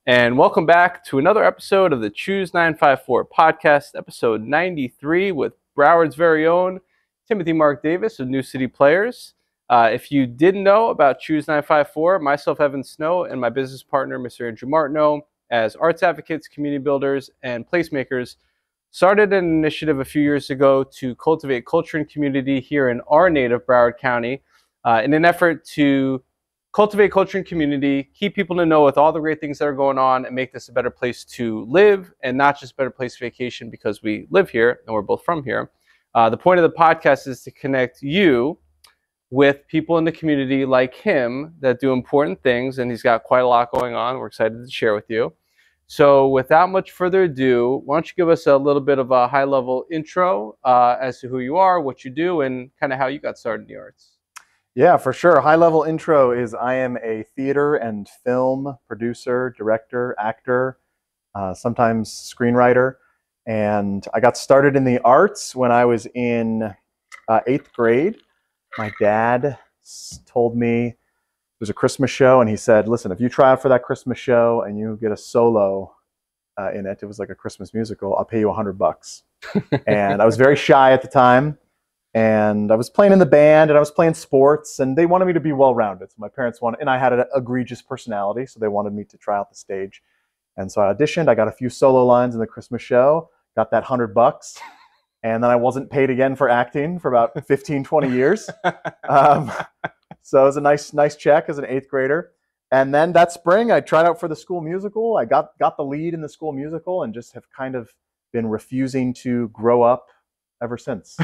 And welcome back to another episode of the Choose954 podcast, episode 93, with Broward's very own Timothy Mark Davis of New City Players. If you didn't know about Choose954, myself, Evan Snow, and my business partner, Mr. Andrew Martineau, as arts advocates, community builders, and placemakers, started an initiative a few years ago to cultivate culture and community here in our native Broward County in an effort to cultivate culture and community, keep people to know with all the great things that are going on, and make this a better place to live and not just a better place to vacation because we live here and we're both from here. The point of the podcast is to connect you with people in the community like him that do important things, and he's got quite a lot going on. We're excited to share with you. So without much further ado, why don't you give us a little bit of a high-level intro as to who you are, what you do, and kind of how you got started in the arts. Yeah, for sure. High-level intro is I am a theater and film producer, director, actor, sometimes screenwriter. And I got started in the arts when I was in 8th grade. My dad told me it was a Christmas show, and he said, listen, if you try out for that Christmas show and you get a solo in it, it was like a Christmas musical, I'll pay you $100. And I was very shy at the time. And I was playing in the band, and I was playing sports, and they wanted me to be well-rounded. So my parents wanted, and I had an egregious personality, so they wanted me to try out the stage. And so I auditioned. I got a few solo lines in the Christmas show, got that $100, and then I wasn't paid again for acting for about 15, 20 years. So it was a nice check as an 8th grader. And then that spring, I tried out for the school musical. I got the lead in the school musical, and just have kind of been refusing to grow up ever since.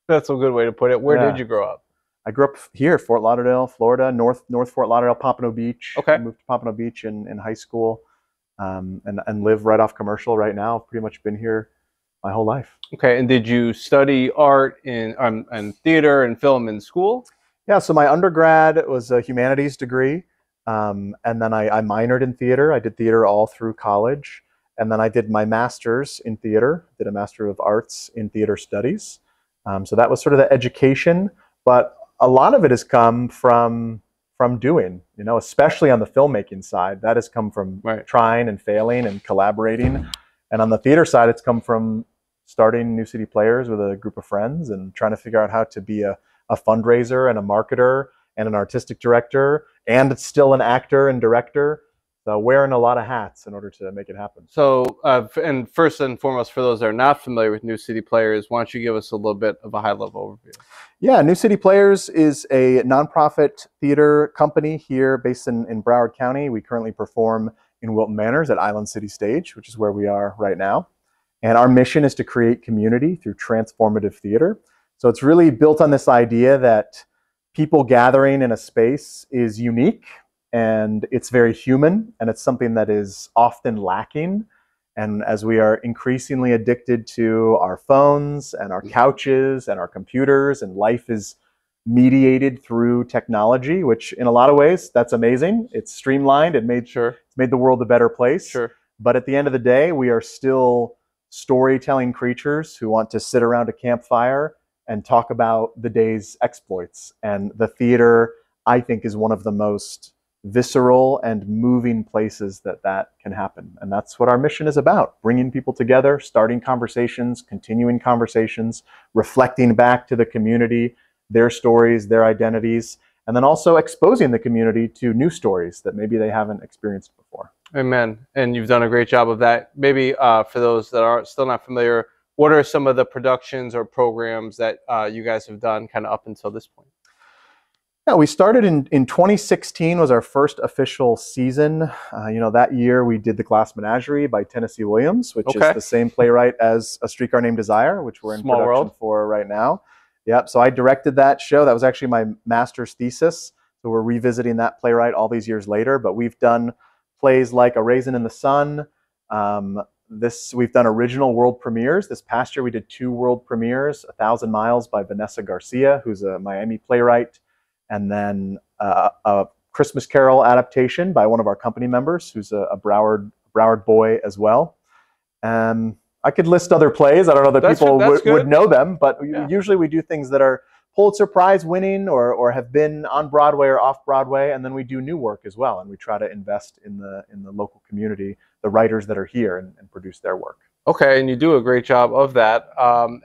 That's a good way to put it. Where did you grow up? I grew up here, Fort Lauderdale, Florida, North Fort Lauderdale, Pompano Beach. Okay. I moved to Pompano Beach in high school, and live right off Commercial right now. I've pretty much been here my whole life. Okay, and did you study art and theater and film in school? Yeah, so my undergrad was a humanities degree, and then I minored in theater. I did theater all through college, and then I did my master's in theater, did a Master of Arts in Theater Studies. So that was sort of the education, but a lot of it has come from doing, especially on the filmmaking side. That has come from trying and failing and collaborating. And on the theater side, it's come from starting New City Players with a group of friends and trying to figure out how to be a fundraiser and a marketer and an artistic director, and still an actor and director. So wearing a lot of hats in order to make it happen. So, and first and foremost, for those that are not familiar with New City Players, why don't you give us a little bit of a high-level overview? Yeah, New City Players is a nonprofit theater company here based in Broward County. We currently perform in Wilton Manors at Island City Stage, which is where we are right now. And our mission is to create community through transformative theater. So it's really built on this idea that people gathering in a space is unique, and it's very human, and it's something that is often lacking. And as we are increasingly addicted to our phones and our couches and our computers, and life is mediated through technology, which in a lot of ways, that's amazing. It's streamlined. It's made the world a better place. Sure. But at the end of the day, we are still storytelling creatures who want to sit around a campfire and talk about the day's exploits. And the theater, I think, is one of the most visceral and moving places that can happen. And that's what our mission is about: bringing people together, starting conversations, continuing conversations, reflecting back to the community, their stories, their identities, and then also exposing the community to new stories that maybe they haven't experienced before. Amen. And you've done a great job of that. Maybe for those that are still not familiar, what are some of the productions or programs that you guys have done kind of up until this point? Yeah, we started in 2016 was our first official season. That year we did The Glass Menagerie by Tennessee Williams, which is the same playwright as A Streetcar Named Desire, which we're in production for right now. Yep, so I directed that show. That was actually my master's thesis. So we're revisiting that playwright all these years later, but we've done plays like A Raisin in the Sun. We've done original world premieres. This past year we did 2 world premieres, 1,000 Miles by Vanessa Garcia, who's a Miami playwright, and then a Christmas Carol adaptation by one of our company members, who's a Broward boy as well. I could list other plays. I don't know that people would know them, but usually we do things that are Pulitzer Prize winning or have been on Broadway or off Broadway, and then we do new work as well, and we try to invest in the local community, the writers that are here, and produce their work. Okay, and you do a great job of that.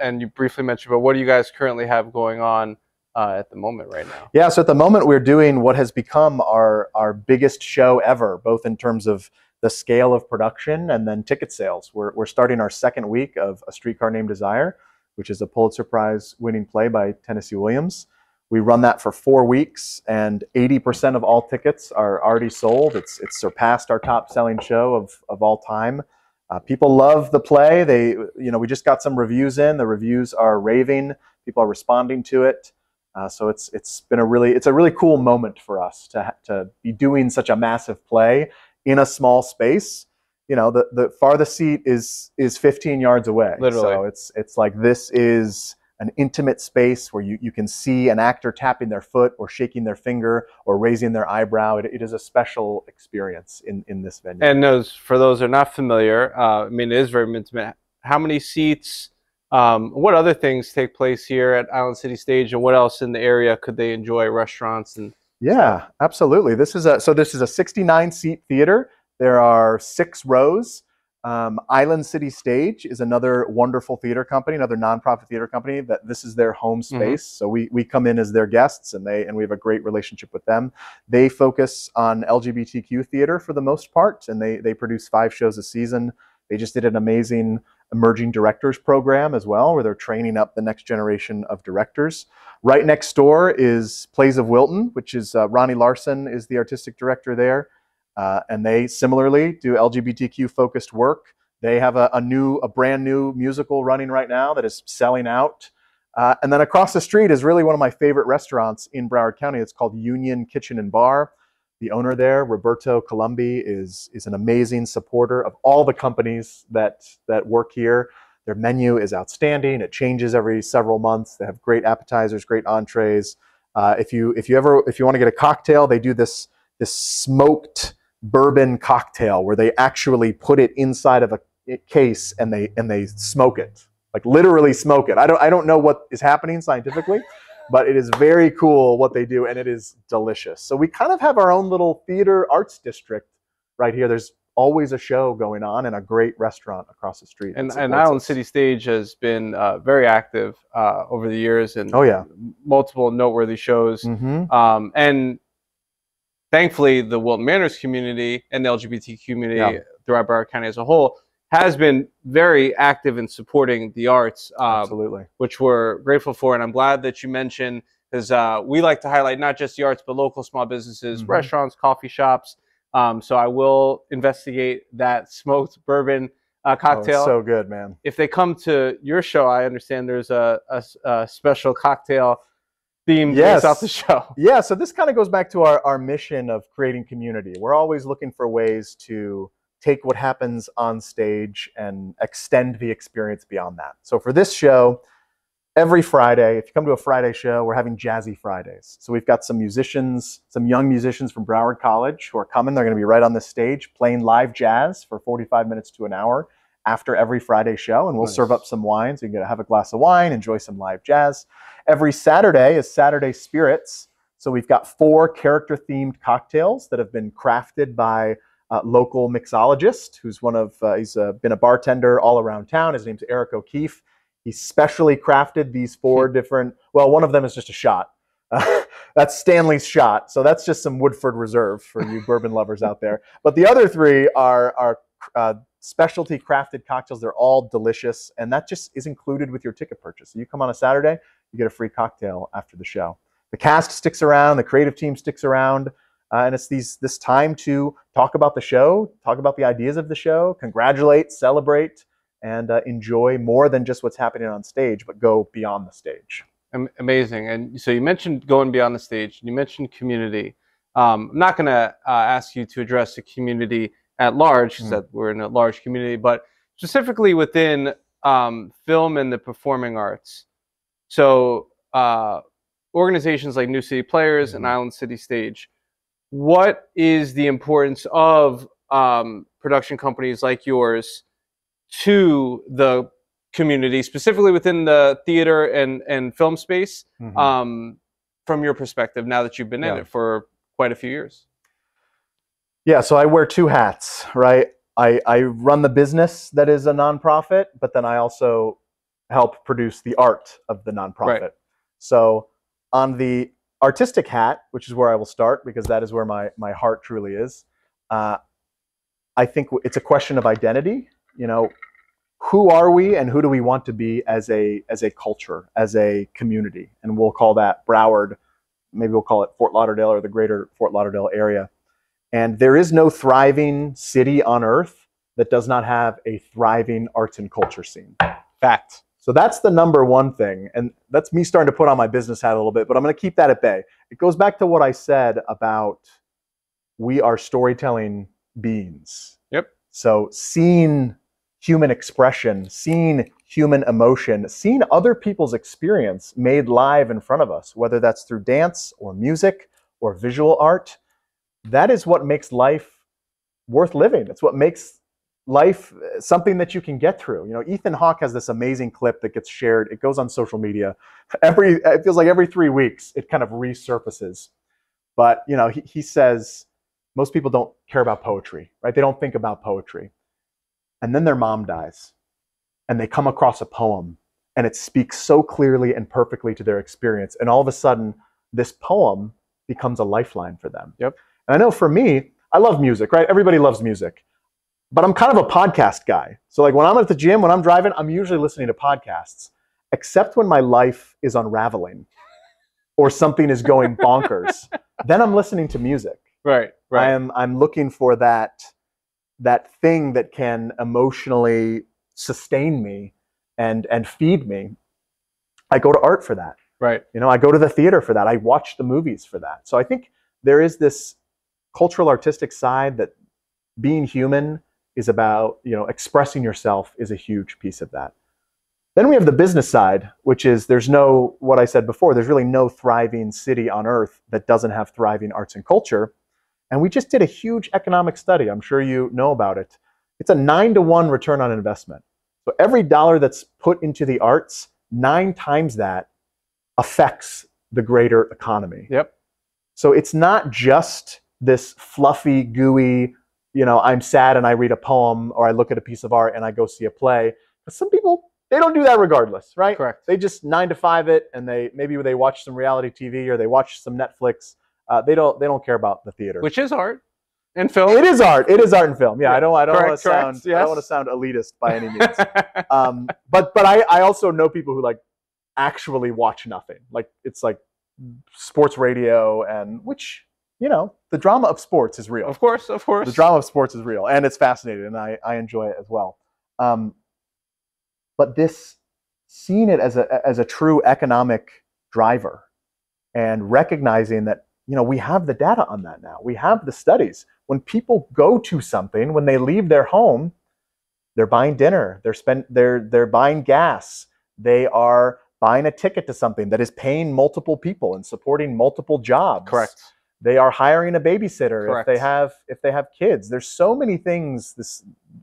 And you briefly mentioned, but what do you guys currently have going on at the moment right now? Yeah, so at the moment we're doing what has become our biggest show ever, both in terms of the scale of production and then ticket sales. We're starting our second week of A Streetcar Named Desire, which is a Pulitzer Prize winning play by Tennessee Williams. We run that for 4 weeks, and 80% of all tickets are already sold. It's surpassed our top selling show of all time. People love the play. We just got some reviews in. The reviews are raving. People are responding to it. So it's a really cool moment for us to be doing such a massive play in a small space. The farthest seat is 15 yards away. Literally. So it's like, this is an intimate space where you can see an actor tapping their foot or shaking their finger or raising their eyebrow. It is a special experience in this venue. And for those who are not familiar, it is very intimate. How many seats? What other things take place here at Island City Stage, and what else in the area could they enjoy? Restaurants and yeah, absolutely. This is a 69-seat theater. There are 6 rows. Island City Stage is another wonderful theater company, another nonprofit theater company that this is their home space. So we come in as their guests, and we have a great relationship with them. They focus on LGBTQ theater for the most part, and they produce 5 shows a season. They just did an amazing emerging directors program as well, where they're training up the next generation of directors. Right next door is Plays of Wilton, which is Ronnie Larson is the artistic director there. And they similarly do LGBTQ focused work. They have a brand new musical running right now that is selling out. And then across the street is really one of my favorite restaurants in Broward County. It's called Union Kitchen and Bar. The owner there, Roberto Colombi, is an amazing supporter of all the companies that work here. Their menu is outstanding. It changes every several months. They have great appetizers, great entrees. If you want to get a cocktail, they do this smoked bourbon cocktail where they actually put it inside of a case and they smoke it, like literally smoke it. I don't know what is happening scientifically, but it is very cool what they do, and it is delicious. So we kind of have our own little theater arts district right here. There's always a show going on and a great restaurant across the street. And Island City Stage has been very active over the years, and multiple noteworthy shows. And thankfully, the Wilton Manors community and the LGBT community throughout Broward County as a whole has been very active in supporting the arts, absolutely, which we're grateful for. And I'm glad that you mentioned, because we like to highlight not just the arts, but local small businesses, restaurants, coffee shops. So I will investigate that smoked bourbon cocktail. Oh, it's so good, man. If they come to your show, I understand there's a special cocktail theme based off the show. Yeah, so this kind of goes back to our mission of creating community. We're always looking for ways to take what happens on stage and extend the experience beyond that. So for this show, every Friday, if you come to a Friday show, we're having Jazzy Fridays. So we've got some musicians, some young musicians from Broward College who are coming. They're going to be right on this stage playing live jazz for 45 minutes to an hour after every Friday show, and we'll serve up some wine. So you can have a glass of wine, enjoy some live jazz. Every Saturday is Saturday Spirits. So we've got 4 character-themed cocktails that have been crafted by local mixologist, who's he's been a bartender all around town. His name's Eric O'Keefe. He specially crafted these 4 different, well, one of them is just a shot. That's Stanley's shot. So that's just some Woodford Reserve for you bourbon lovers out there. But the other 3 are specialty crafted cocktails. They're all delicious, and that just is included with your ticket purchase. So you come on a Saturday, you get a free cocktail after the show. The cast sticks around, the creative team sticks around, and it's this time to talk about the show, talk about the ideas of the show, congratulate, celebrate, and enjoy more than just what's happening on stage, but go beyond the stage. Amazing. And so you mentioned going beyond the stage, and you mentioned community. I'm not going to ask you to address the community at large, because we're in a large community, but specifically within film and the performing arts. So organizations like New City Players and Island City Stage, what is the importance of production companies like yours to the community, specifically within the theater and film space, from your perspective, now that you've been in it for quite a few years? Yeah, so I wear two hats, right? I run the business that is a nonprofit, but then I also help produce the art of the nonprofit. Right. So on the artistic hat, which is where I will start because that is where my heart truly is, I think it's a question of identity. You know, who are we and who do we want to be as a culture, as a community? And we'll call that Broward. Maybe we'll call it Fort Lauderdale or the greater Fort Lauderdale area. And there is no thriving city on earth that does not have a thriving arts and culture scene. Fact. So that's the number one thing. And that's me starting to put on my business hat a little bit, but I'm going to keep that at bay. It goes back to what I said about we are storytelling beings. Yep. So seeing human expression, seeing human emotion, seeing other people's experience made live in front of us, whether that's through dance or music or visual art, that is what makes life worth living. It's what makes life something that you can get through. You know, Ethan Hawke has this amazing clip that gets shared. It goes on social media. It feels like every 3 weeks it kind of resurfaces. But, you know, he says most people don't care about poetry, right? They don't think about poetry. And then their mom dies and they come across a poem and it speaks so clearly and perfectly to their experience. And all of a sudden, this poem becomes a lifeline for them. Yep. And I know for me, I love music, right? Everybody loves music. But I'm kind of a podcast guy. So like when I'm at the gym, when I'm driving, I'm usually listening to podcasts, except when my life is unraveling or something is going bonkers. Then I'm listening to music. Right. I'm looking for that thing that can emotionally sustain me and feed me. I go to art for that. Right. You know, I go to the theater for that. I watch the movies for that. So I think there is this cultural artistic side that being human is about, you know, expressing yourself is a huge piece of that. Then we have the business side, which is there's no, what I said before, there's really no thriving city on earth that doesn't have thriving arts and culture. And we just did a huge economic study. I'm sure you know about it. It's a 9-to-1 return on investment. So every dollar that's put into the arts, 9 times that affects the greater economy. Yep. So it's not just this fluffy, gooey, you know, I'm sad and I read a poem or I look at a piece of art and I go see a play. But some people, they don't do that regardless, right? Correct. They just 9-to-5 it and maybe they watch some reality TV or they watch some Netflix. They don't care about the theater. Which is art and film. It is art. It is art and film. Yeah, I don't want to sound yes. I don't want to sound elitist by any means. But I also know people who like actually watch nothing. Like it's like sports radio and which, you know, the drama of sports is real. Of course. The drama of sports is real and it's fascinating and I enjoy it as well. But this seeing it as a true economic driver and recognizing that, you know, we have the data on that now. We have the studies. When people go to something, when they leave their home, they're buying dinner, they're buying gas, they are buying a ticket to something that is paying multiple people and supporting multiple jobs. Correct. They are hiring a babysitter. Correct. if they have kids. There's so many things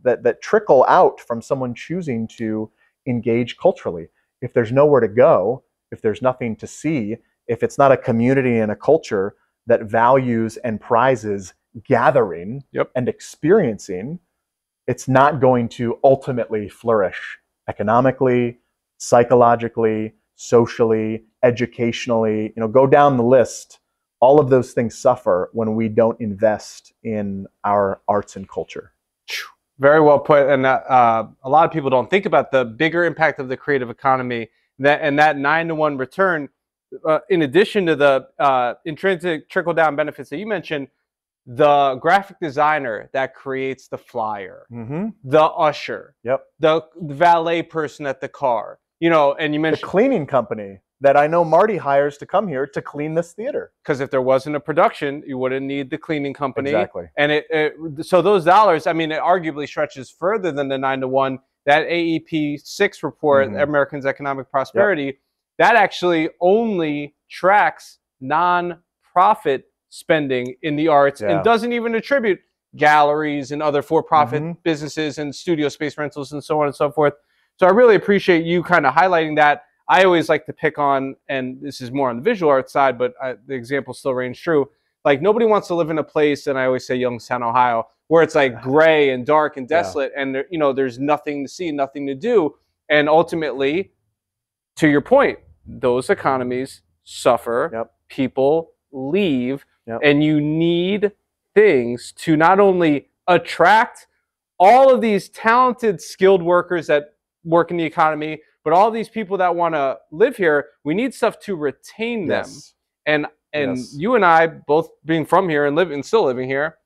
that trickle out from someone choosing to engage culturally. If there's nowhere to go, if there's nothing to see, if it's not a community and a culture that values and prizes gathering and experiencing, it's not going to ultimately flourish economically, psychologically, socially, educationally. You know, go down the list. All of those things suffer when we don't invest in our arts and culture. Very well put. And a lot of people don't think about the bigger impact of the creative economy that 9-to-1 return. In addition to the intrinsic trickle-down benefits that you mentioned, the graphic designer that creates the flyer, the usher, the valet person at the car, you know, and you mentioned the cleaning company that I know Marty hires to come here to clean this theater. Because if there wasn't a production, you wouldn't need the cleaning company. Exactly. And so those dollars, I mean, it arguably stretches further than the 9-to-1. That AEP 6 report, Americans' Economic Prosperity, that actually only tracks non-profit spending in the arts and doesn't even attribute galleries and other for-profit businesses and studio space rentals and so on and so forth. So I really appreciate you kind of highlighting that. I always like to pick on, and this is more on the visual arts side, but the example still reigns true. Like, nobody wants to live in a place, and I always say Youngstown, Ohio, where it's like gray and dark and desolate, and there, there's nothing to see, nothing to do. And ultimately, to your point, those economies suffer. Yep. People leave, yep. and you need things to not only attract all of these talented, skilled workers that work in the economy, but all these people that want to live here. We need stuff to retain them. And you and I, both being from here and still living here,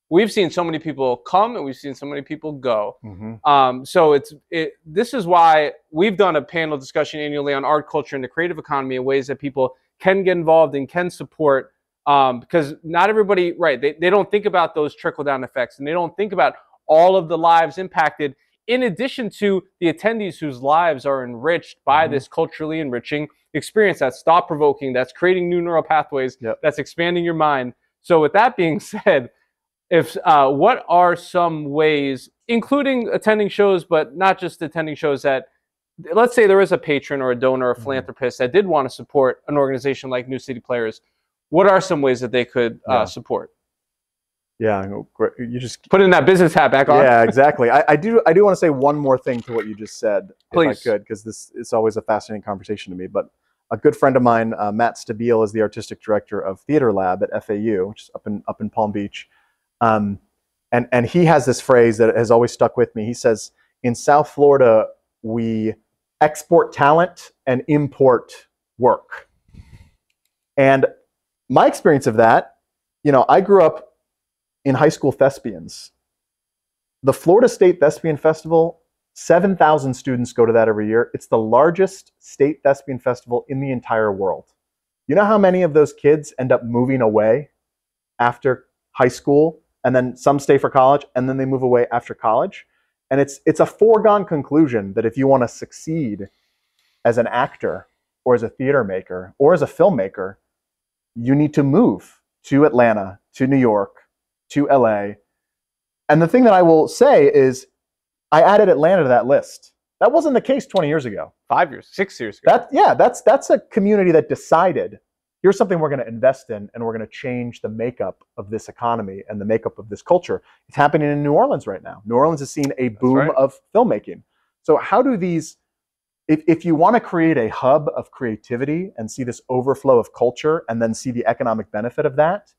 we've seen so many people come and we've seen so many people go. So this is why we've done a panel discussion annually on art, culture, and the creative economy in ways that people can get involved and can support. Because not everybody, right, they don't think about those trickle-down effects, and they don't think about all of the lives impacted, in addition to the attendees whose lives are enriched by this culturally enriching experience that's thought-provoking, that's creating new neural pathways, that's expanding your mind. So with that being said, what are some ways, including attending shows, but not just attending shows, that, let's say there is a patron or a donor or a philanthropist that did want to support an organization like New City Players, what are some ways that they could support? Yeah, you just put in that business hat back on. Yeah, exactly. I do want to say one more thing to what you just said, please, if I could, because it's always a fascinating conversation to me. But a good friend of mine, Matt Stabile, is the artistic director of Theater Lab at FAU, which is up in Palm Beach, and he has this phrase that has always stuck with me. He says, "In South Florida, we export talent and import work." And my experience of that, I grew up in high school thespians. The Florida State Thespian Festival, 7,000 students go to that every year. It's the largest state thespian festival in the entire world. You know how many of those kids end up moving away after high school, and then some stay for college, and then they move away after college? And it's a foregone conclusion that if you want to succeed as an actor or as a theater maker or as a filmmaker, you need to move to Atlanta, to New York, to LA. And the thing that I will say is I added Atlanta to that list. That wasn't the case 20 years ago. 5 years, 6 years ago. That's a community that decided, here's something we're going to invest in, and we're going to change the makeup of this economy and the makeup of this culture. It's happening in New Orleans right now. New Orleans has seen a boom of filmmaking. So how do these, if you want to create a hub of creativity and see this overflow of culture and then see the economic benefit of that,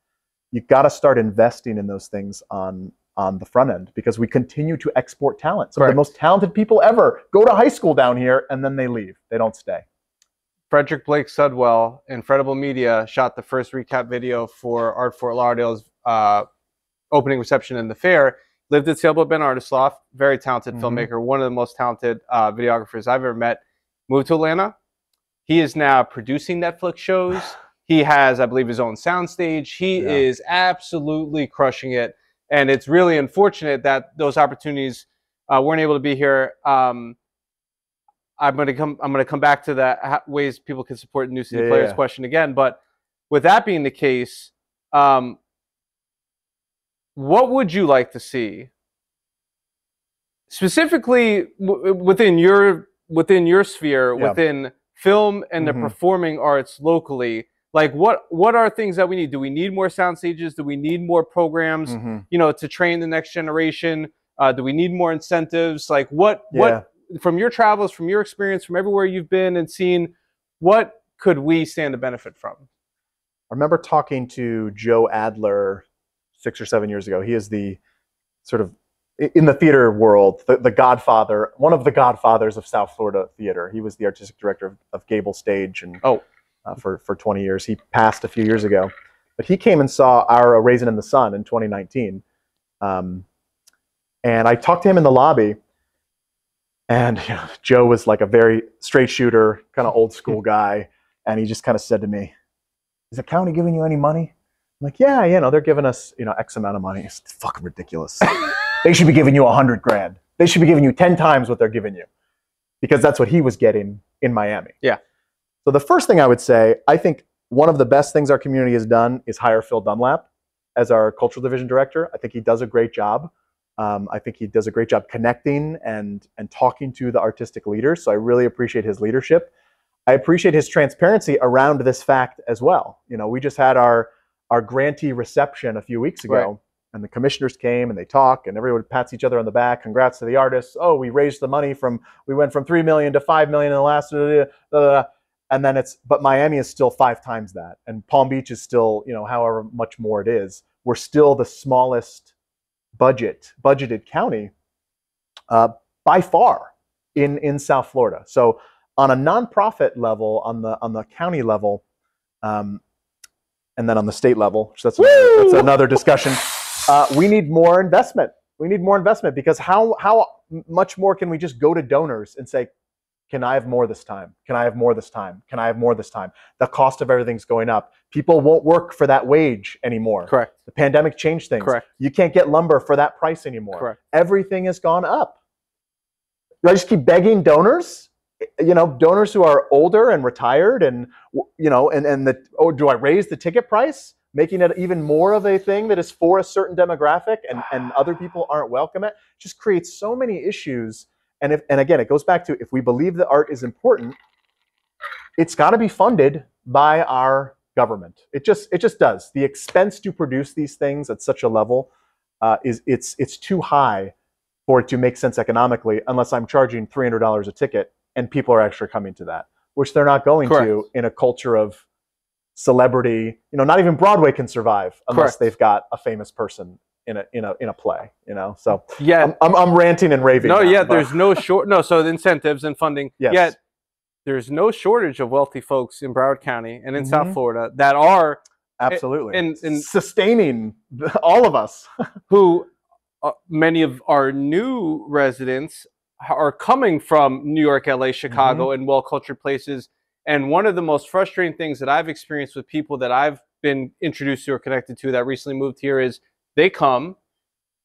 you've got to start investing in those things on the front end, because we continue to export talent. Some of the most talented people ever go to high school down here and then they leave. They don't stay. Frederick Blake Sudwell, Incredible Media, shot the first recap video for Art Fort Lauderdale's opening reception in the fair. Lived at Sailboat Ben Artisloff, very talented filmmaker, one of the most talented videographers I've ever met. Moved to Atlanta. He is now producing Netflix shows. He has, I believe, his own soundstage. He is absolutely crushing it. And it's really unfortunate that those opportunities weren't able to be here. I'm going to come back to the ways people can support New City Players question again. But with that being the case, what would you like to see specifically within your sphere, within film and the performing arts locally? Like, what are things that we need? Do we need more sound stages? Do we need more programs, to train the next generation? Do we need more incentives? Like, what from your travels, from your experience, from everywhere you've been and seen, what could we stand to benefit from? I remember talking to Joe Adler 6 or 7 years ago. He is the sort of, in the theater world, the godfather, one of the godfathers of South Florida theater. He was the artistic director of Gable Stage and for 20 years. He passed a few years ago. But he came and saw our Raisin in the Sun in 2019. And I talked to him in the lobby. And Joe was like a very straight shooter, kind of old school guy. And he just kind of said to me, "Is the county giving you any money?" I'm like, "Yeah, they're giving us, X amount of money." It's fucking ridiculous. They should be giving you $100 grand. They should be giving you 10 times what they're giving you, because that's what he was getting in Miami. Yeah. So the first thing I would say, I think one of the best things our community has done is hire Phil Dunlap as our cultural division director. I think he does a great job. I think he does a great job connecting and talking to the artistic leaders. So I really appreciate his leadership. I appreciate his transparency around this fact as well. You know, we just had our grantee reception a few weeks ago, Right. and the commissioners came and they talk, and everyone pats each other on the back. Congrats to the artists. Oh, we raised the money we went from 3 million to 5 million in the last, and then but Miami is still 5 times that, and Palm Beach is still, you know, however much more it is. We're still the smallest budgeted county by far in South Florida. So on a nonprofit level, on the county level, and then on the state level, which that's another discussion. We need more investment. We need more investment, because how much more can we just go to donors and say, can I have more this time? Can I have more this time? Can I have more this time? The cost of everything's going up. People won't work for that wage anymore. Correct. The pandemic changed things. Correct. You can't get lumber for that price anymore. Correct. Everything has gone up. Do I just keep begging donors? You know, donors who are older and retired, and you know, do I raise the ticket price, making it even more of a thing that is for a certain demographic, and other people aren't welcome? It just creates so many issues. And again, it goes back to, if we believe that art is important, it's got to be funded by our government. It just does. The expense to produce these things at such a level it's too high for it to make sense economically, unless I'm charging $300 a ticket and people are actually coming to that, which they're not going to in a culture of celebrity. You know, not even Broadway can survive unless they've got a famous person in a play, you know. So yeah, I'm ranting and raving. No, now, yeah, but there's no so the incentives and funding. Yes. Yet there's no shortage of wealthy folks in Broward County and in South Florida that are absolutely and sustaining all of us. Who many of our new residents are coming from New York, LA, Chicago, and well-cultured places. And one of the most frustrating things that I've experienced with people that I've been introduced to or connected to that recently moved here is, they come,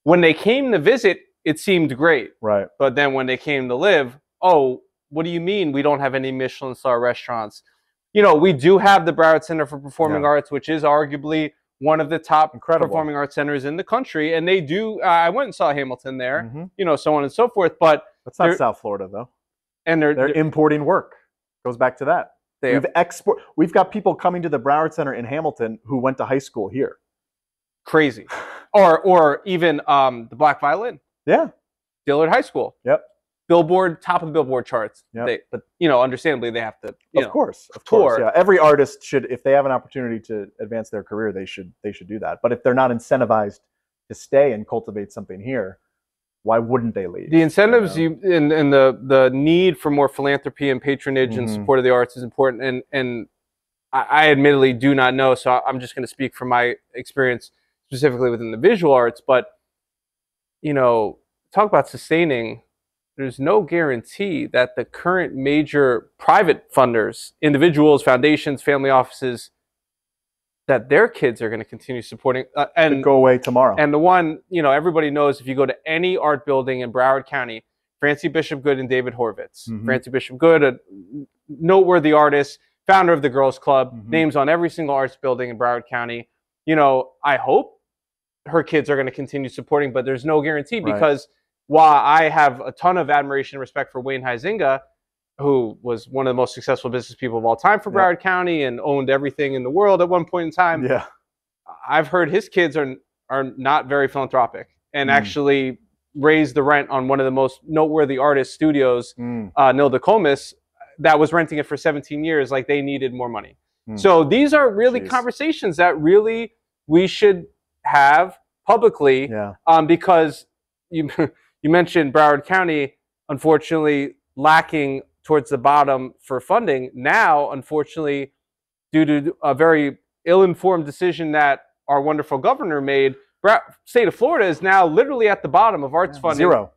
when they came to visit, it seemed great. Right. But then when they came to live, oh, what do you mean we don't have any Michelin star restaurants? You know, we do have the Broward Center for Performing Arts, which is arguably one of the top performing arts centers in the country. And they do, I went and saw Hamilton there, you know, so on and so forth. But that's not South Florida, though. And they're importing work. Goes back to that. We've got people coming to the Broward Center in Hamilton who went to high school here. Crazy. Or even the Black Violin. Yeah. Dillard High School. Yep. Billboard, top of the Billboard charts. Yep. But, you know, understandably, they have to, of course. Yeah. Every artist should, if they have an opportunity to advance their career, they should do that. But if they're not incentivized to stay and cultivate something here, why wouldn't they leave? The incentives and the need for more philanthropy and patronage and support of the arts is important. And I admittedly do not know, so I'm just going to speak from my experience specifically within the visual arts. But, you know, talk about sustaining. There's no guarantee that the current major private funders, individuals, foundations, family offices, that their kids are going to continue supporting and go away tomorrow. And the one, you know, everybody knows, if you go to any art building in Broward County, Francie Bishop Good and David Horvitz. Francie Bishop Good, a noteworthy artist, founder of the Girls Club, names on every single arts building in Broward County. You know, I hope her kids are going to continue supporting, but there's no guarantee, because while I have a ton of admiration and respect for Wayne Huizinga, who was one of the most successful business people of all time for Broward County and owned everything in the world at one point in time. Yeah. I've heard his kids are not very philanthropic and actually raised the rent on one of the most noteworthy artist studios, Nilda Comis, that was renting it for 17 years. Like, they needed more money. So these are really conversations that really we should have publicly, because you mentioned Broward County, unfortunately, lacking towards the bottom for funding. Now, unfortunately, due to a very ill-informed decision that our wonderful governor made, state of Florida is now literally at the bottom of arts funding. Zero.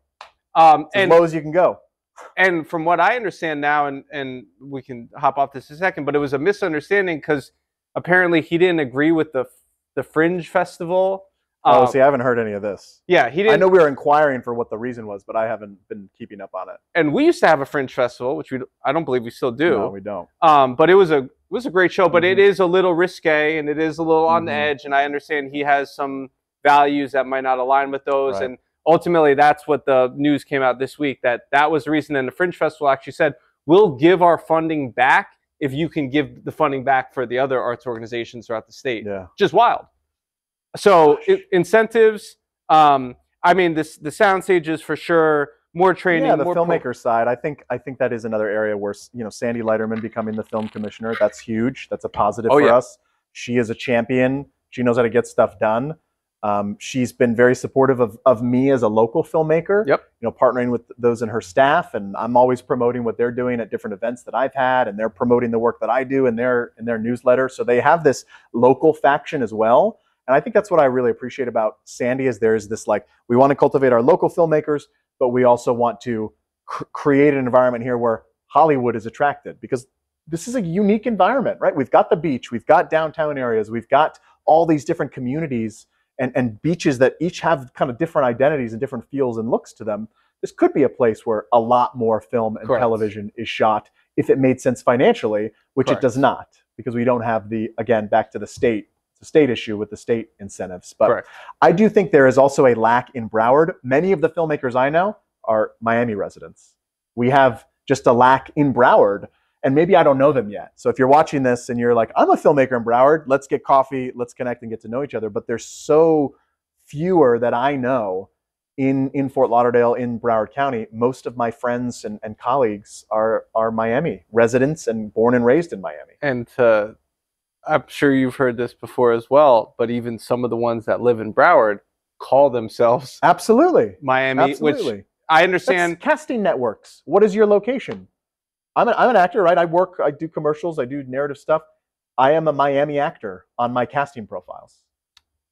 As low as you can go. And from what I understand now, and we can hop off this in a second, but it was a misunderstanding, because apparently he didn't agree with the Fringe Festival. See, I haven't heard any of this. Yeah, he didn't. I know we were inquiring for what the reason was, but I haven't been keeping up on it. And we used to have a Fringe Festival, which I don't believe we still do. No, we don't. But it was a great show, but it is a little risque and it is a little on the edge. And I understand he has some values that might not align with those. And ultimately, that's what the news came out this week, that was the reason. And the Fringe Festival actually said, we'll give our funding back if you can give the funding back for the other arts organizations throughout the state. Yeah. Just wild. So incentives, I mean, the sound stages for sure, more training. Yeah, the more filmmaker side. I think that is another area where, you know, Sandy Leiterman becoming the film commissioner, that's huge. That's a positive for us. She is a champion. She knows how to get stuff done. She's been very supportive of me as a local filmmaker. Yep. You know, partnering with those in her staff, and I'm always promoting what they're doing at different events that I've had, and they're promoting the work that I do in their newsletter. So they have this local faction as well. And I think that's what I really appreciate about Sandy is there's this, like, we want to cultivate our local filmmakers, but we also want to create an environment here where Hollywood is attracted, because this is a unique environment, right? We've got the beach, we've got downtown areas, we've got all these different communities and beaches that each have kind of different identities and different feels and looks to them. This could be a place where a lot more film and television is shot if it made sense financially, which it does not, because we don't have the, again, back to the state issue with the state incentives. But I do think there is also a lack in Broward. Many of the filmmakers I know are Miami residents. We have just a lack in Broward, and maybe I don't know them yet. So if you're watching this and you're like, I'm a filmmaker in Broward, let's get coffee, let's connect and get to know each other. But there's so fewer that I know in Fort Lauderdale, in Broward County. Most of my friends and colleagues are Miami residents and born and raised in Miami. And I'm sure you've heard this before as well, but even some of the ones that live in Broward call themselves Miami, which I understand. That's casting networks. What is your location? I'm an actor, right? I do commercials, I do narrative stuff. I am a Miami actor on my casting profiles.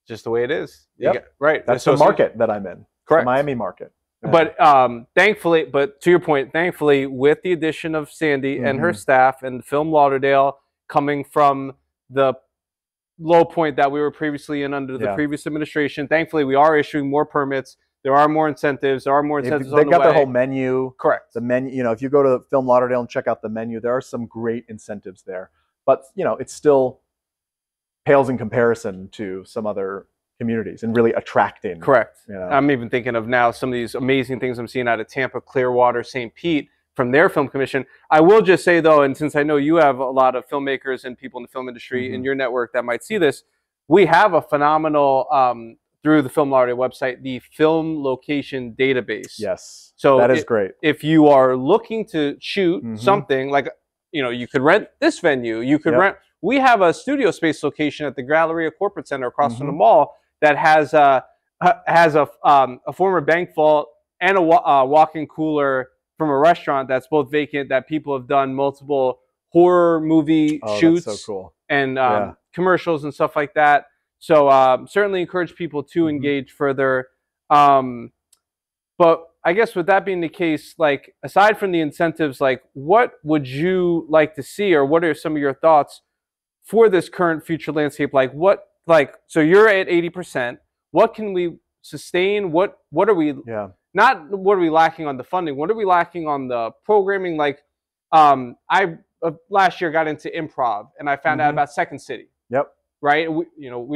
Just the way it is. Yep. Right. That's the market that I'm in. Correct. The Miami market. But thankfully, but to your point, thankfully, with the addition of Sandy and her staff and Film Lauderdale coming from the low point that we were previously in under the previous administration, thankfully we are issuing more permits. There are more incentives. There are more incentives. They've got their whole menu. Correct. The menu, you know, if you go to Film Lauderdale and check out the menu, there are some great incentives there. But, you know, it still pales in comparison to some other communities and really attracting. Correct. You know. I'm even thinking of now some of these amazing things I'm seeing out of Tampa, Clearwater, St. Pete, from their film commission. I will just say, though, and since I know you have a lot of filmmakers and people in the film industry in your network that might see this, we have a phenomenal, through the Film Lauderdale website, the film location database. Yes, so that is great. If you are looking to shoot something, like, you know, you could rent this venue, you could rent, we have a studio space location at the Galleria Corporate Center across from the mall that has a former bank vault and a walk-in cooler from a restaurant that's both vacant, that people have done multiple horror movie shoots that's so cool. And commercials and stuff like that. So certainly encourage people to engage further. But I guess with that being the case, like, aside from the incentives, like, what would you like to see, or what are some of your thoughts for this current future landscape? Like, what, like, so you're at 80%. What can we sustain? What are we? Not what are we lacking on the funding? What are we lacking on the programming? Like, I last year got into improv, and I found out about Second City. Right? We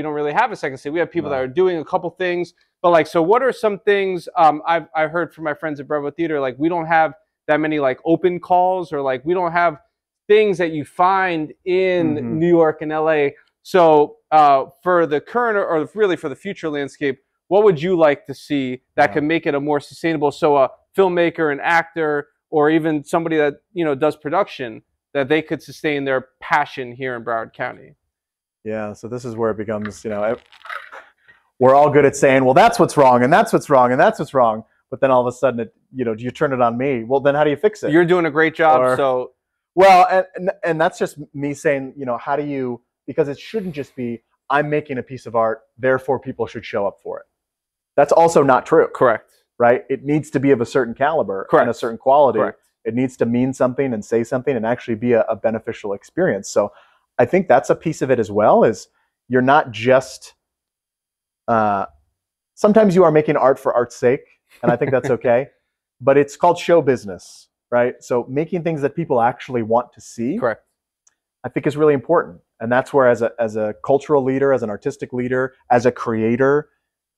don't really have a Second City. We have people that are doing a couple things, but, like, so what are some things I heard from my friends at Bravo Theater? Like, we don't have that many, like, open calls, or, like, we don't have things that you find in New York and LA. So for the current, or really for the future landscape, what would you like to see that could make it a more sustainable, so a filmmaker, an actor, or even somebody that, you know, does production, that they could sustain their passion here in Broward County? Yeah, so this is where it becomes, you know, we're all good at saying, well, that's what's wrong, and that's what's wrong, and that's what's wrong. But then all of a sudden, you turn it on me. Well, then how do you fix it? You're doing a great job. Well, and that's just me saying, you know, how do you, because it shouldn't just be, I'm making a piece of art, therefore people should show up for it. That's also not true. Correct. Right? It needs to be of a certain caliber and a certain quality. It needs to mean something and say something and actually be a beneficial experience. So I think that's a piece of it as well, is you're not just, sometimes you are making art for art's sake, and I think that's okay, but it's called show business, right? So making things that people actually want to see, I think is really important. And that's where, as a cultural leader, as an artistic leader, as a creator,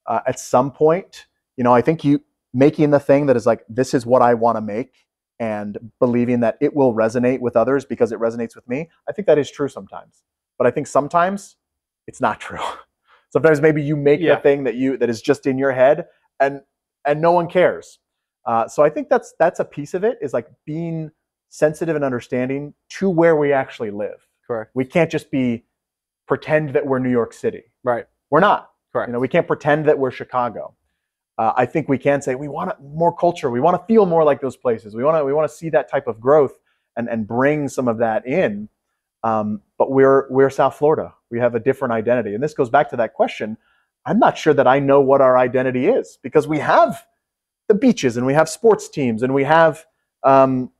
at some point, I think you making the thing that is like, this is what I want to make, and believing that it will resonate with others because it resonates with me. I think that is true sometimes, but I think sometimes it's not true. Sometimes maybe you make the thing that is just in your head, and no one cares. So I think that's a piece of it, is like being sensitive and understanding to where we actually live. Correct. We can't just pretend that we're New York City. Right. We're not. Correct. We can't pretend that we're Chicago. I think we can say we want more culture. We want to feel more like those places. We want to see that type of growth and bring some of that in. But we're South Florida. We have a different identity, and this goes back to that question. I'm not sure that I know what our identity is, because we have the beaches and we have sports teams and we have Fort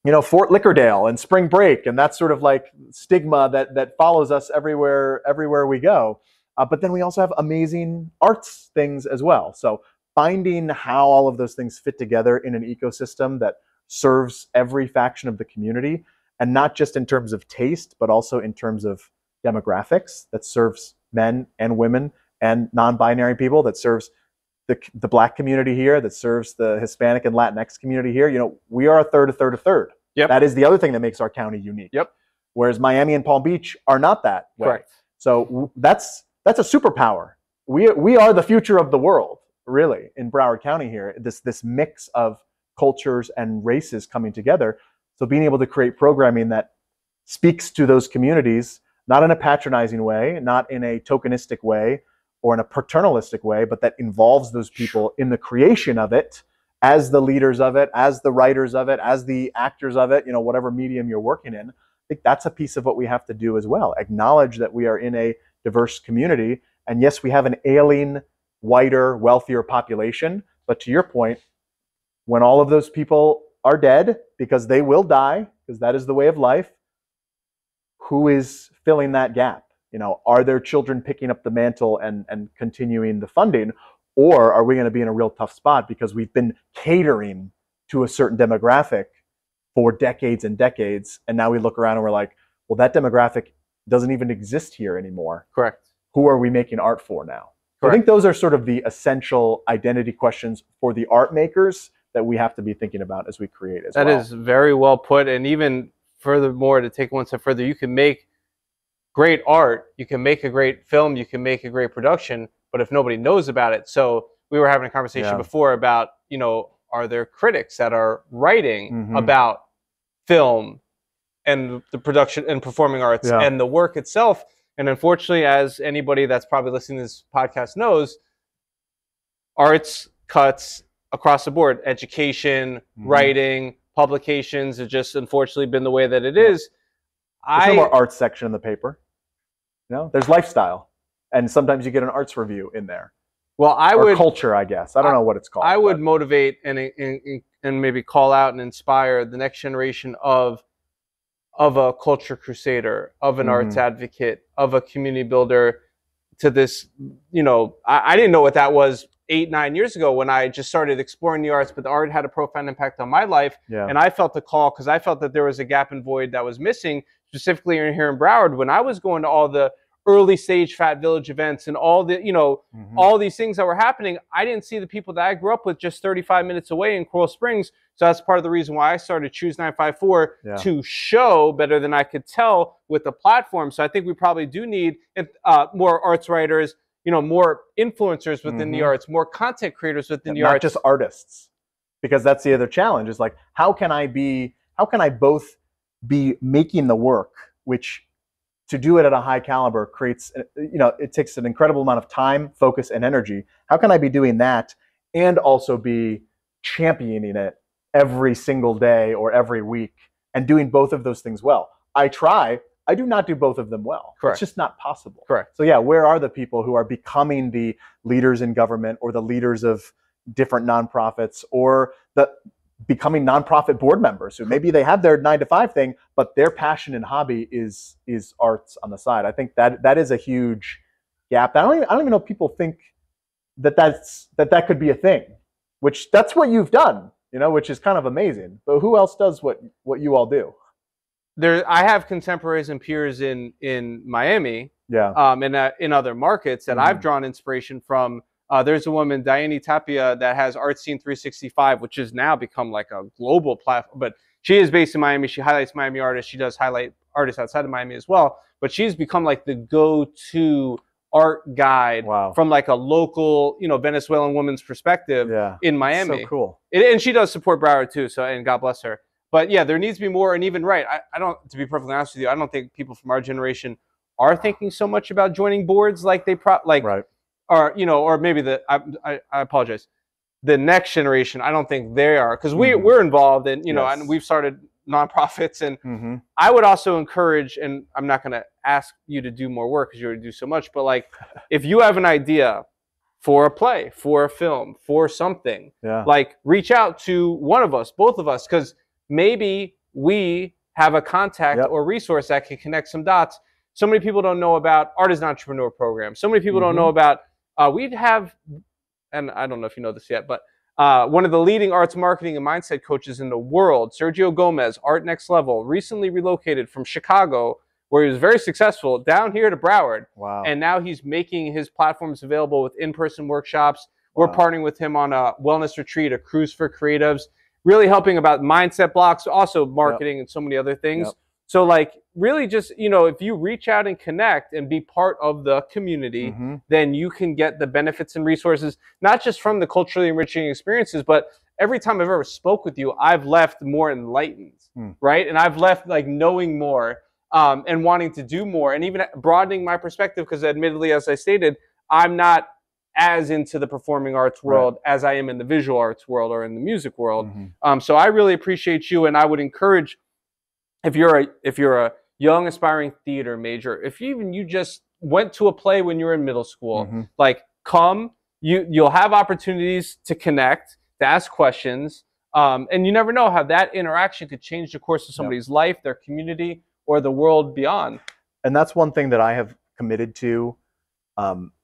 Lickerdale and spring break, and that sort of like stigma that follows us everywhere we go. But then we also have amazing arts things as well. So finding how all of those things fit together in an ecosystem that serves every faction of the community, and not just in terms of taste, but also in terms of demographics, that serves men and women and non-binary people, that serves the Black community here, that serves the Hispanic and Latinx community here. We are a third. Yep. That is the other thing that makes our county unique. Yep. Whereas Miami and Palm Beach are not that way. Correct. So that's a superpower. We are the future of the world, really, in Broward County here. This mix of cultures and races coming together. So being able to create programming that speaks to those communities, not in a patronizing way, not in a tokenistic way or in a paternalistic way, but that involves those people in the creation of it, as the leaders of it, as the writers of it, as the actors of it, whatever medium you're working in. I think that's a piece of what we have to do as well. Acknowledge that we are in a diverse community. And yes, we have an ailing, whiter, wealthier population. But to your point, when all of those people are dead, because they will die, because that is the way of life, who is filling that gap? Are there children picking up the mantle and continuing the funding? Or are we going to be in a real tough spot because we've been catering to a certain demographic for decades and decades, and now we look around and we're like, well, that demographic doesn't even exist here anymore. Correct. Who are we making art for now? Correct. I think those are sort of the essential identity questions for the art makers that we have to be thinking about as we create as well. That is very well put. And even furthermore, to take one step further, you can make great art, you can make a great film, you can make a great production, but if nobody knows about it. So we were having a conversation before about, are there critics that are writing about film and the production and performing arts and the work itself? And unfortunately, as anybody that's probably listening to this podcast knows, arts cuts across the board. Education, writing, publications have just unfortunately been the way that it is. There's no more arts section in the paper. There's lifestyle. And sometimes you get an arts review in there. Well, or culture, I guess. I don't know what it's called. I would motivate and maybe call out and inspire the next generation of a culture crusader, of an arts advocate, of a community builder to this, I didn't know what that was 8-9 years ago when I just started exploring the arts, but the art had a profound impact on my life. Yeah. And I felt the call because I felt that there was a gap and void that was missing, specifically here in Broward, when I was going to all the early stage Fat Village events and all the, all these things that were happening. I didn't see the people that I grew up with just 35 minutes away in Coral Springs. So that's part of the reason why I started Choose954 to show better than I could tell with the platform. So I think we probably do need more arts writers, more influencers within the arts, more content creators within the arts. Not just artists, because that's the other challenge, is like, how can I both be making the work, which to do it at a high caliber creates, it takes an incredible amount of time, focus, and energy. How can I be doing that and also be championing it every single day or every week and doing both of those things well? I try. I do not do both of them well. Correct. It's just not possible. Correct. So yeah, where are the people who are becoming the leaders in government or the leaders of different nonprofits or becoming nonprofit board members who maybe they have their 9-to-5 thing, but their passion and hobby is arts on the side? I think that is a huge gap. I don't even know if people think that could be a thing, which that's what you've done, which is kind of amazing. But who else does what you all do? I have contemporaries and peers in Miami, in other markets that I've drawn inspiration from. There's a woman, Diane Tapia, that has Art Scene 365, which has now become like a global platform. But she is based in Miami. She highlights Miami artists. She does highlight artists outside of Miami as well. But she's become like the go-to art guide from like a local, Venezuelan woman's perspective in Miami. So cool. And she does support Broward too. So, and God bless her. But yeah, there needs to be more. And even I don't, to be perfectly honest with you, I don't think people from our generation are thinking so much about joining boards like they or maybe I apologize. The next generation, I don't think they are, because we're involved in, and we've started nonprofits, and I would also encourage, and I'm not going to ask you to do more work because you already do so much, but like if you have an idea for a play, for a film, for something, like reach out to one of us, both of us, because maybe we have a contact or resource that can connect some dots. So many people don't know about Artisan Entrepreneur Program. So many people don't know about, we'd have, and I don't know if you know this yet, but one of the leading arts marketing and mindset coaches in the world, Sergio Gomez, Art Next Level, recently relocated from Chicago, where he was very successful, down here to Broward. Wow. And now he's making his platforms available with in-person workshops. We're partnering with him on a wellness retreat, a cruise for creatives, really helping about mindset blocks, also marketing and so many other things. So like really just, if you reach out and connect and be part of the community, then you can get the benefits and resources, not just from the culturally enriching experiences, but every time I've ever spoke with you, I've left more enlightened, right? And I've left like knowing more and wanting to do more, and even broadening my perspective, because admittedly, as I stated, I'm not as into the performing arts world as I am in the visual arts world or in the music world. So I really appreciate you, and I would encourage, if you're a young aspiring theater major, if you just went to a play when you were in middle school, like come, you'll have opportunities to connect, to ask questions, and you never know how that interaction could change the course of somebody's life, their community, or the world beyond. And that's one thing that I have committed to,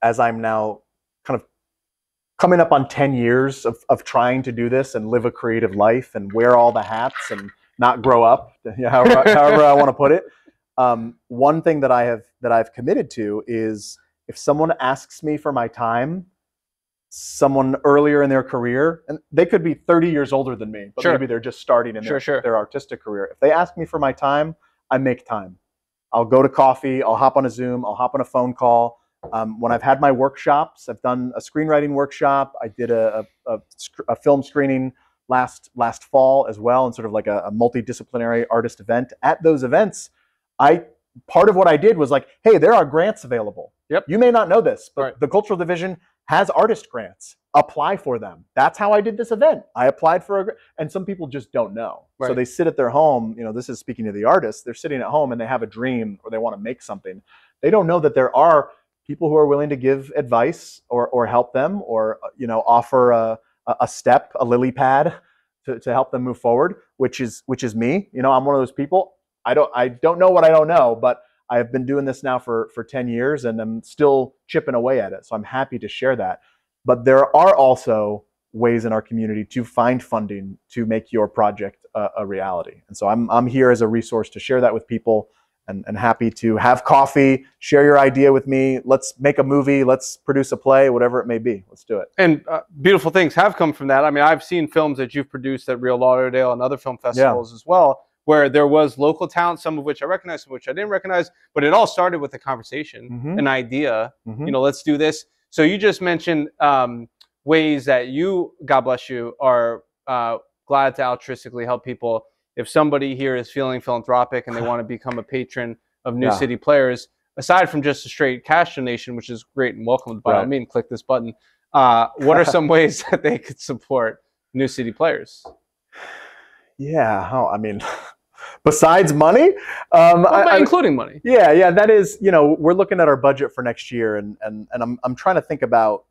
as I'm now kind of coming up on 10 years of trying to do this and live a creative life and wear all the hats and not grow up, however I want to put it. One thing that I've committed to is, if someone asks me for my time, someone earlier in their career, and they could be 30 years older than me, but maybe they're just starting in their artistic career. If they ask me for my time, I make time. I'll go to coffee, I'll hop on a Zoom, I'll hop on a phone call. When I've had my workshops, I've done a screenwriting workshop. I did a film screening last fall as well, and sort of like a multidisciplinary artist event. At those events, part of what I did was like, hey, there are grants available. You may not know this, but the cultural division has artist grants. Apply for them. That's how I did this event. I applied for and some people just don't know. So they sit at their home, this is speaking to the artists, they're sitting at home and they have a dream or they want to make something. They don't know that there are people who are willing to give advice or help them, or offer a step, a lily pad to help them move forward, which is me. I'm one of those people. I don't know what I don't know, but I have been doing this now for 10 years and I'm still chipping away at it. So I'm happy to share that. But there are also ways in our community to find funding to make your project a reality. And so I'm here as a resource to share that with people, and happy to have coffee, share your idea with me. Let's make a movie, let's produce a play, whatever it may be. Let's do it. And beautiful things have come from that. I mean, I've seen films that you've produced at Real Lauderdale and other film festivals as well, where there was local talent, some of which I recognized, some of which I didn't recognize, but it all started with a conversation, an idea, let's do this. So you just mentioned ways that you, God bless you, are glad to altruistically help people. If somebody here is feeling philanthropic and they want to become a patron of New City Players, aside from just a straight cash donation, which is great and welcomed by all means, click this button. What are some ways that they could support New City Players? Yeah, besides money, including money. Yeah, that is, we're looking at our budget for next year, and I'm trying to think about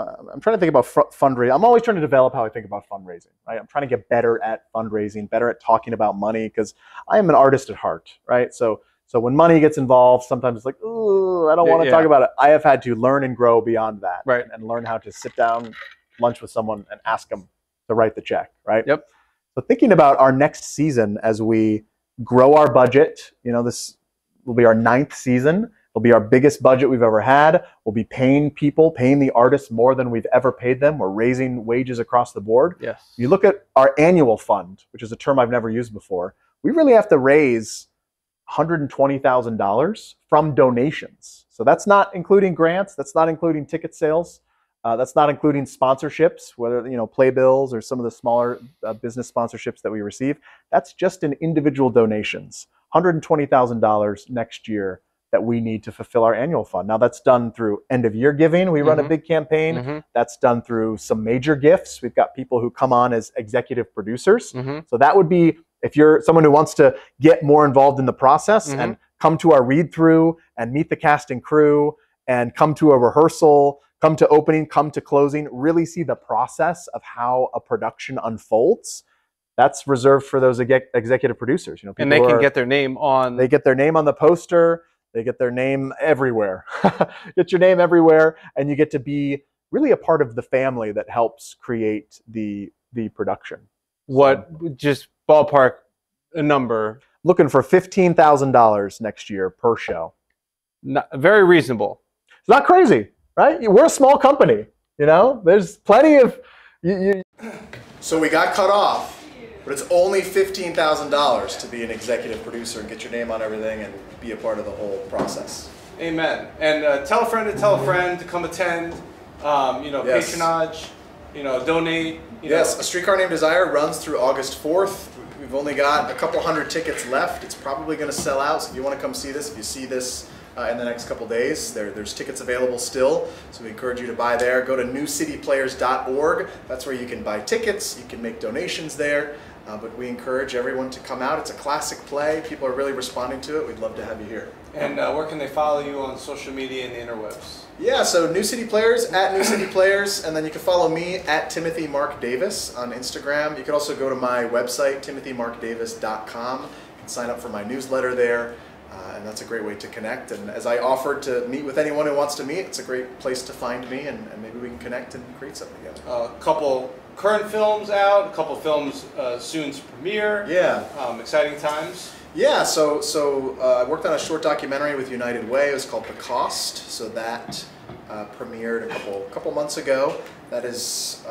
fundraising. I'm always trying to develop how I think about fundraising, right? I'm trying to get better at fundraising, better at talking about money, because I am an artist at heart, right? So when money gets involved, sometimes it's like, ooh, I don't want to talk about it. I have had to learn and grow beyond that, and learn how to sit down, lunch with someone, and ask them to write the check, right? So thinking about our next season as we grow our budget, this will be our 9th season. It'll be our biggest budget we've ever had. We'll be paying the artists more than we've ever paid them. We're raising wages across the board. Yes. You look at our annual fund, which is a term I've never used before. We really have to raise $120,000 from donations. So that's not including grants. That's not including ticket sales. That's not including sponsorships, whether playbills or some of the smaller business sponsorships that we receive. That's just in individual donations. $120,000 next year that we need to fulfill our annual fund. Now that's done through end of year giving. We run a big campaign. That's done through some major gifts. We've got people who come on as executive producers. So that would be, if you're someone who wants to get more involved in the process and come to our read through and meet the cast and crew and come to a rehearsal, come to opening, come to closing, really see the process of how a production unfolds. That's reserved for those executive producers. And they can get their name on. They get their name on the poster. They get their name everywhere. Get your name everywhere, and you get to be really a part of the family that helps create the production. Just ballpark a number? Looking for $15,000 next year per show. Very reasonable. It's not crazy, right? We're a small company. There's plenty of. So we got cut off. But it's only $15,000 to be an executive producer and get your name on everything and be a part of the whole process. Amen. And tell a friend to come attend. Yes. Patronage. Donate. Yes, A Streetcar Named Desire runs through August 4th. We've only got a couple hundred tickets left. It's probably going to sell out. So if you want to come see this, if you see this in the next couple days, there's tickets available still. So we encourage you to buy there. Go to newcityplayers.org. That's where you can buy tickets. You can make donations there. But we encourage everyone to come out. It's a classic play. People are really responding to it. We'd love to have you here. And where can they follow you on social media and the interwebs? Yeah, so New City Players, at New City Players, and then you can follow me at Timothy Mark Davis on Instagram. You can also go to my website, timothymarkdavis.com, and sign up for my newsletter there. And that's a great way to connect. And as I offered to meet with anyone who wants to meet, it's a great place to find me, and maybe we can connect and create something together. A couple current films out, a couple films soon to premiere. Yeah. Exciting times. Yeah, so I worked on a short documentary with United Way. It was called The Cost. So that premiered a couple months ago. That is,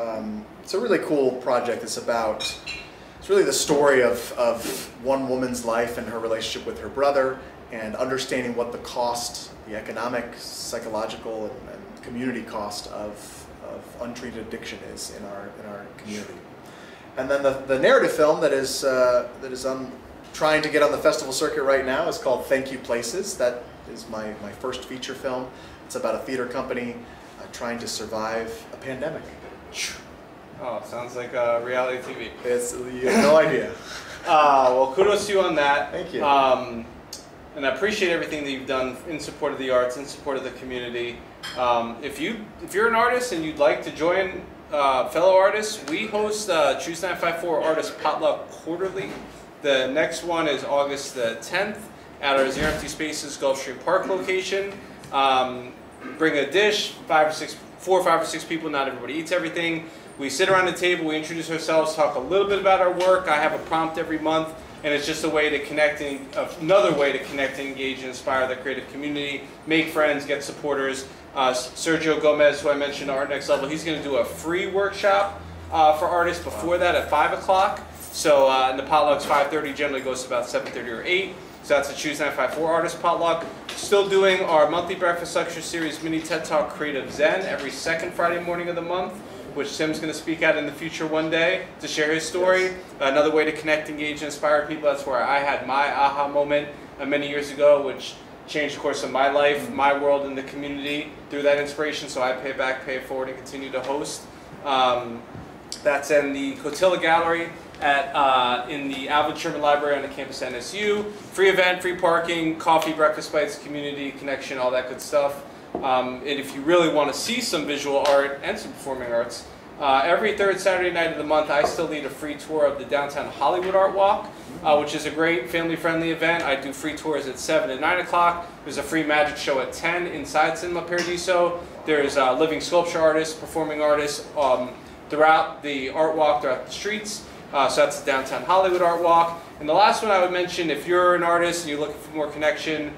it's a really cool project. It's really the story of one woman's life and her relationship with her brother, and understanding what the cost, the economic, psychological, and community cost of untreated addiction is in our community. And then the narrative film that is trying to get on the festival circuit right now is called Thank You Places. That is my first feature film. It's about a theater company trying to survive a pandemic. Oh, sounds like reality TV. You have no idea. Well, kudos to you on that. Thank you. And I appreciate everything that you've done in support of the arts, in support of the community. If you're an artist and you'd like to join fellow artists, we host Choose954 Artist Potluck quarterly. The next one is August the 10th at our Zero Empty Spaces Gulfstream Park location. Bring a dish, 4 or 5 or 6 people. Not everybody eats everything. We sit around the table, we introduce ourselves, talk a little bit about our work. I have a prompt every month, and it's just a way to connect, another way to connect, engage, and inspire the creative community, make friends, get supporters. Sergio Gomez, who I mentioned, Art Next Level, he's going to do a free workshop for artists before that at 5 o'clock. So and the potluck's 5:30, generally goes to about 7:30 or 8. So that's a Choose954 Artist Potluck. Still doing our monthly breakfast lecture series, Mini TED Talk Creative Zen, every second Friday morning of the month, which Tim's going to speak at in the future one day to share his story. Yes. Another way to connect, engage, and inspire people. That's where I had my aha moment many years ago, which changed the course of my life, my world, and the community through that inspiration. So I pay it back, pay it forward, and continue to host. That's in the Cotilla Gallery in the Alvin Sherman Library on the campus at NSU. Free event, free parking, coffee, breakfast bites, community connection, all that good stuff. And if you really want to see some visual art and some performing arts, every third Saturday night of the month, I still lead a free tour of the Downtown Hollywood Art Walk, which is a great family-friendly event. I do free tours at 7 and 9 o'clock. There's a free magic show at 10 inside Cinema Paradiso. There's living sculpture artists, performing artists throughout the art walk, throughout the streets. So that's the Downtown Hollywood Art Walk. And the last one I would mention, if you're an artist and you're looking for more connection,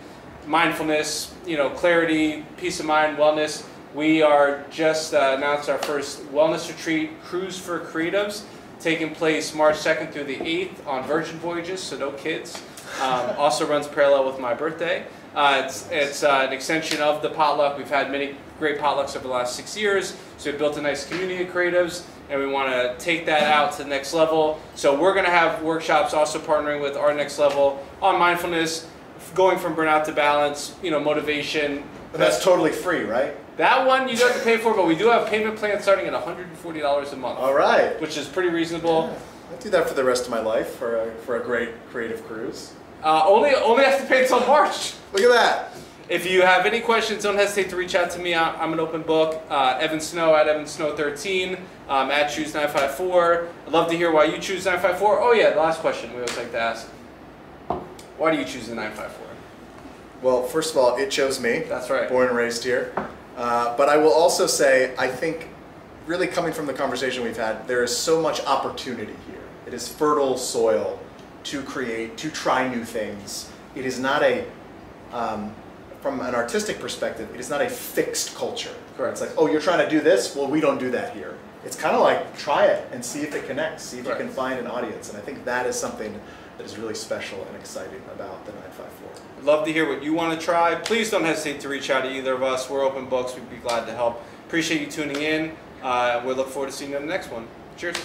mindfulness, clarity, peace of mind, wellness. We are just announced our first wellness retreat, Cruise for Creatives, taking place March 2nd through the 8th on Virgin Voyages, so no kids. Also runs parallel with my birthday. It's an extension of the potluck. We've had many great potlucks over the last 6 years, so we've built a nice community of creatives, and we want to take that out to the next level. So we're going to have workshops also partnering with Our Next Level on mindfulness, going from burnout to balance, motivation. And that's totally free, right? That one you don't have to pay for, but we do have payment plans starting at $140 a month. All right. Which is pretty reasonable. Yeah. I'll do that for the rest of my life for a great creative cruise. Only have to pay until March. Look at that. If you have any questions, don't hesitate to reach out to me. I'm an open book. Evan Snow at Evan Snow 13 at Choose954. I'd love to hear why you choose 954. Oh yeah, the last question we always like to ask. Why do you choose the 954? Well, first of all, it chose me. That's right. Born and raised here. But I will also say, I think, really coming from the conversation we've had, there is so much opportunity here. It is fertile soil to create, to try new things. It is not a, from an artistic perspective, it is not a fixed culture. Correct. It's like, oh, you're trying to do this? Well, we don't do that here. It's kind of like, try it and see if it connects, see if you can find an audience. And I think that is something that is really special and exciting about the 954. Love to hear what you want to try. Please don't hesitate to reach out to either of us. We're open books. We'd be glad to help. Appreciate you tuning in. We look forward to seeing you in the next one. Cheers.